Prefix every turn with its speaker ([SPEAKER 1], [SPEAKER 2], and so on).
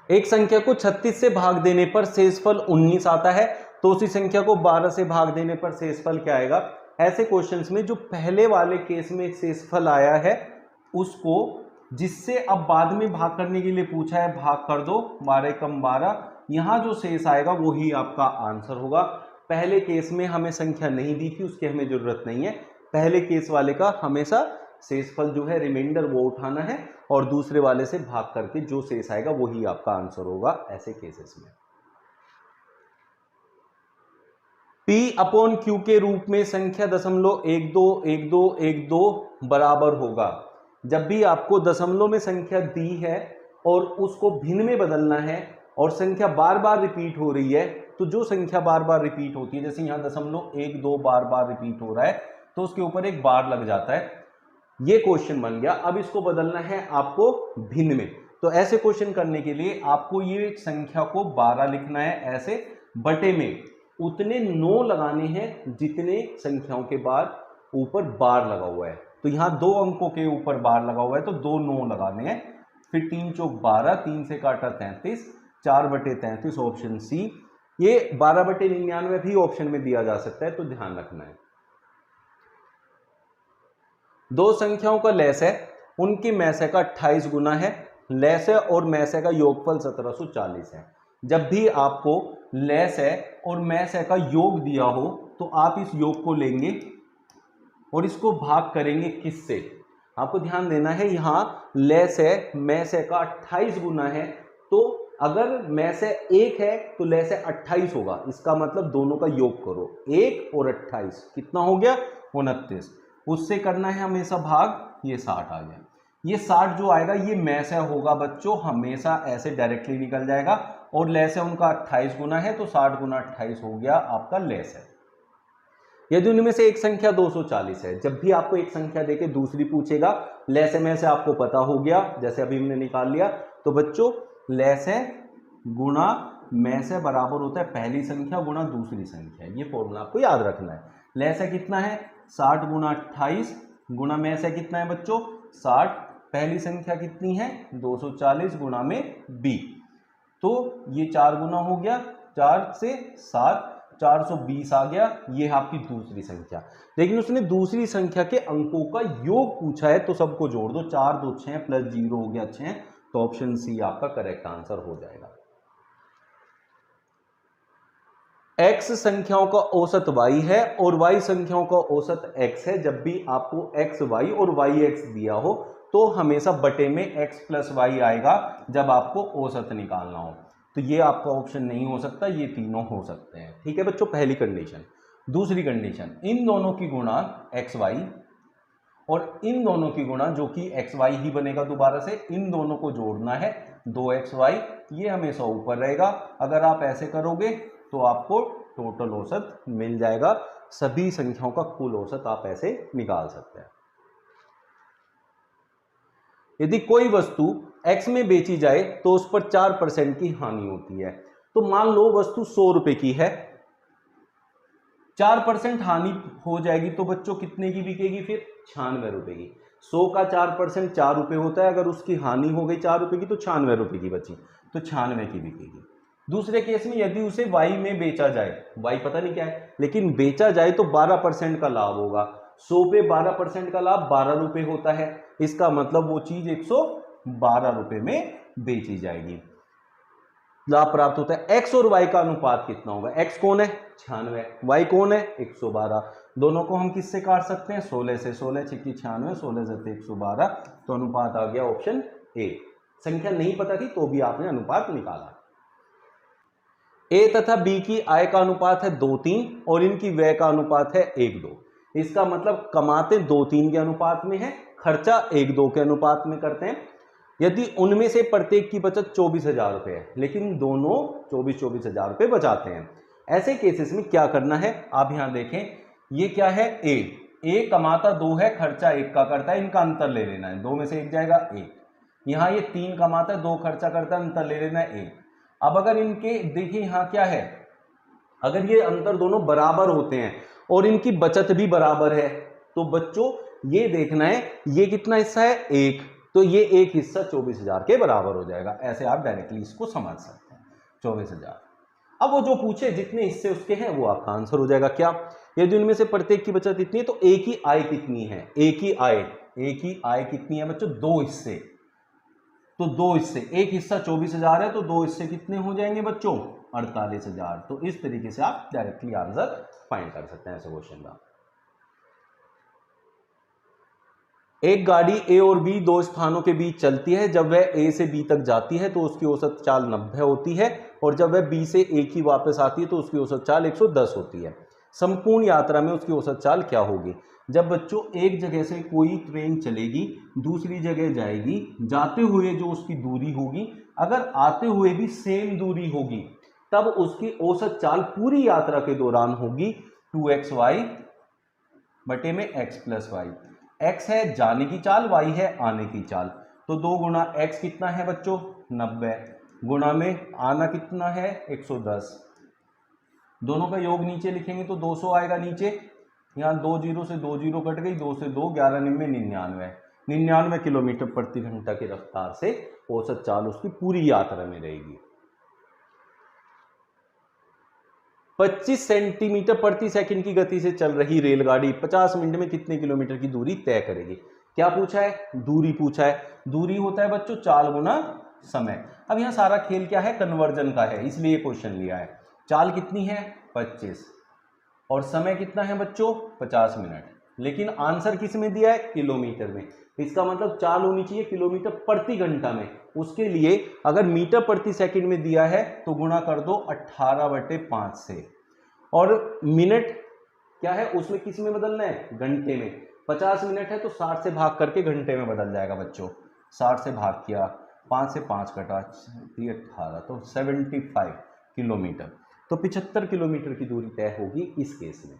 [SPEAKER 1] एक संख्या को 36 से भाग देने पर शेषफल 19 आता है, तो उसी संख्या को 12 से भाग देने पर शेषफल क्या आएगा। ऐसे क्वेश्चंस में जो पहले वाले केस में शेषफल आया है उसको, जिससे अब बाद में भाग करने के लिए पूछा है, भाग कर दो, 12 कम 12, यहां जो शेष आएगा वही आपका आंसर होगा। पहले केस में हमें संख्या नहीं दी थी, उसकी हमें जरूरत नहीं है। पहले केस वाले का हमेशा शेषफल जो है रिमाइंडर वो उठाना है और दूसरे वाले से भाग करके जो शेष आएगा वही आपका आंसर होगा ऐसे केसेस में। P/Q के रूप में संख्या 0.121212 बराबर होगा। जब भी आपको दशमलव में संख्या दी है और उसको भिन्न में बदलना है और संख्या बार बार रिपीट हो रही है, तो जो संख्या बार बार रिपीट होती है, जैसे यहां 0.12 बार बार रिपीट हो रहा है तो उसके ऊपर एक बार लग जाता है, ये क्वेश्चन बन गया। अब इसको बदलना है आपको भिन्न में, तो ऐसे क्वेश्चन करने के लिए आपको ये संख्या को 12 लिखना है, ऐसे बटे में उतने 9 लगाने हैं जितने संख्याओं के बाद ऊपर बार लगा हुआ है। तो यहां 2 अंकों के ऊपर बार लगा हुआ है तो 2 9 लगाने हैं। फिर 3 चौक 12, 3 से काटा 33, 4/33 ऑप्शन सी। ये 12/99 भी ऑप्शन में दिया जा सकता है, तो ध्यान रखना है। दो संख्याओं का लैस है, उनके मैसे का 28 गुना है, लैस है और मैसे का योगफल 1740 है। जब भी आपको लैस है और मैसे का योग दिया हो तो आप इस योग को लेंगे और इसको भाग करेंगे किससे। आपको ध्यान देना है, यहां लैस है, मैसे का 28 गुना है, तो अगर मैसे 1 है तो लैसे 28 होगा। इसका मतलब दोनों का योग करो, 1 और 28 कितना हो गया, 29। उससे करना है हमेशा भाग, ये 60 आ गया। ये 60 जो आएगा ये मैसे होगा बच्चों, हमेशा ऐसे डायरेक्टली निकल जाएगा। और लैस है उनका 28 गुना है, तो 60 गुना 28 हो गया आपका लैस है। यदि उनमें से एक संख्या 240 है, जब भी आपको एक संख्या देके दूसरी पूछेगा, लैस है मैसे आपको पता हो गया, जैसे अभी हमने निकाल लिया, तो बच्चों लैस है गुणा मैसे बराबर होता है पहली संख्या गुणा दूसरी संख्या। ये फॉर्मूला आपको याद रखना है। लैस है कितना है, 60 गुना 28 गुणा मैसे कितना है बच्चों, 60, पहली संख्या कितनी है 240 गुणा में b, तो ये 4 गुना हो गया, 4 से 7, 420 आ गया। ये है आपकी दूसरी संख्या। लेकिन उसने दूसरी संख्या के अंकों का योग पूछा है, तो सबको जोड़ दो, 4 2 6 प्लस 0 हो गया 6, तो ऑप्शन सी आपका करेक्ट आंसर हो जाएगा। x संख्याओं का औसत y है और y संख्याओं का औसत x है। जब भी आपको x y और y x दिया हो तो हमेशा बटे में x प्लस y आएगा जब आपको औसत निकालना हो। तो ये आपका ऑप्शन नहीं हो सकता, ये तीनों हो सकते हैं। ठीक है बच्चों, पहली कंडीशन। दूसरी कंडीशन, इन दोनों की गुणा xy और इन दोनों की गुणा जो कि xy ही बनेगा, दोबारा से इन दोनों को जोड़ना है 2xy, ये हमेशा ऊपर रहेगा। अगर आप ऐसे करोगे तो आपको टोटल औसत मिल जाएगा। सभी संख्याओं का कुल औसत आप ऐसे निकाल सकते हैं। यदि कोई वस्तु x में बेची जाए तो उस पर 4% की हानि होती है। तो मान लो वस्तु 100 रुपए की है, 4% हानि हो जाएगी तो बच्चों कितने की बिकेगी, फिर 96 रुपए की। 100 का 4% 4 रुपए होता है, अगर उसकी हानि हो गई 4 रुपए की तो 96 रुपए की बची, तो 96 की बिकेगी। दूसरे केस में यदि उसे y में बेचा जाए, y पता नहीं क्या है, लेकिन बेचा जाए तो 12% का लाभ होगा। 100 पे 12% का लाभ 12 रुपए होता है, इसका मतलब वो चीज 112 रुपए में बेची जाएगी। लाभ प्राप्त होता है। x और y का अनुपात कितना होगा, x कौन है 96, y कौन है 112। दोनों को हम किससे काट सकते हैं, 16 से। 16 छिक्की 96, 16 से 112, तो अनुपात आ गया ऑप्शन ए। संख्या नहीं पता थी तो भी आपने अनुपात निकाला। ए तथा बी की आय का अनुपात है 2:3 और इनकी व्यय का अनुपात है 1:2। इसका मतलब कमाते 2:3 के अनुपात में है, खर्चा 1:2 के अनुपात में करते हैं। यदि उनमें से प्रत्येक की बचत 24,000 रुपए है, लेकिन दोनों 24,000 रुपए बचाते हैं, ऐसे केसेस में क्या करना है, आप यहां देखें, ये क्या है ए कमाता 2 है, खर्चा 1 का करता है, इनका अंतर ले लेना है, 2 में से 1 जाएगा 1। यहां ये 3 कमाता है, 2 खर्चा करता है, अंतर ले लेना है 1। अब अगर इनके देखिए यहां क्या है, अगर ये अंतर दोनों बराबर होते हैं और इनकी बचत भी बराबर है, तो बच्चों ये देखना है ये कितना हिस्सा है 1 तो ये एक हिस्सा 24,000 के बराबर हो जाएगा। ऐसे आप डायरेक्टली इसको समझ सकते हैं, 24,000। अब वो जो पूछे जितने हिस्से उसके हैं वो आपका आंसर हो जाएगा। क्या ये जो इनमें से प्रत्येक की बचत इतनी है, तो एक ही आय कितनी है, एक ही आय कितनी है बच्चों, 2 हिस्से। तो 2 हिस्से, एक हिस्सा 24,000 है तो 2 हिस्से कितने हो जाएंगे बच्चों, 48,000। तो इस तरीके से आप डायरेक्टली आंसर फाइंड कर सकते हैं ऐसे क्वेश्चन का। एक गाड़ी ए और बी दो स्थानों के बीच चलती है। जब वह ए से बी तक जाती है तो उसकी औसत चाल 90 होती है, और जब वह बी से ए की वापस आती है तो उसकी औसत चाल 110 होती है। संपूर्ण यात्रा में उसकी औसत चाल क्या होगी। जब बच्चों एक जगह से कोई ट्रेन चलेगी, दूसरी जगह जाएगी, जाते हुए जो उसकी दूरी होगी, अगर आते हुए भी सेम दूरी होगी, तब उसकी औसत चाल पूरी यात्रा के दौरान होगी 2xy बटे में x प्लस वाई। x है जाने की चाल, y है आने की चाल। तो 2 गुना x कितना है बच्चों, 90, गुना में आना कितना है 110। दोनों का योग नीचे लिखेंगे तो 200 आएगा नीचे। यहाँ 2 जीरो से 2 जीरो कट गई, 2 से 2 11 निन्मे 99, 99 किलोमीटर प्रति घंटा की रफ्तार से औसत चाल उसकी पूरी यात्रा में रहेगी। 25 सेंटीमीटर प्रति सेकंड की गति से चल रही रेलगाड़ी 50 मिनट में कितने किलोमीटर की दूरी तय करेगी। क्या पूछा है, दूरी पूछा है। दूरी होता है बच्चों चाल गुना समय। अब यहां सारा खेल क्या है, कन्वर्जन का है, इसलिए क्वेश्चन लिया है। चाल कितनी है 25 और समय कितना है बच्चों 50 मिनट, लेकिन आंसर किस में दिया है, किलोमीटर में। इसका मतलब चाल होनी चाहिए किलोमीटर प्रति घंटा में। उसके लिए अगर मीटर प्रति सेकंड में दिया है तो गुणा कर दो 18/5 से, और मिनट क्या है उसमें किस में बदलना है, घंटे में। 50 मिनट है तो 60 से भाग करके घंटे में बदल जाएगा बच्चों। 60 से भाग किया, 5 से 5 कटा, 18 तो 75 किलोमीटर। तो 75 किलोमीटर की दूरी तय होगी इस केस में।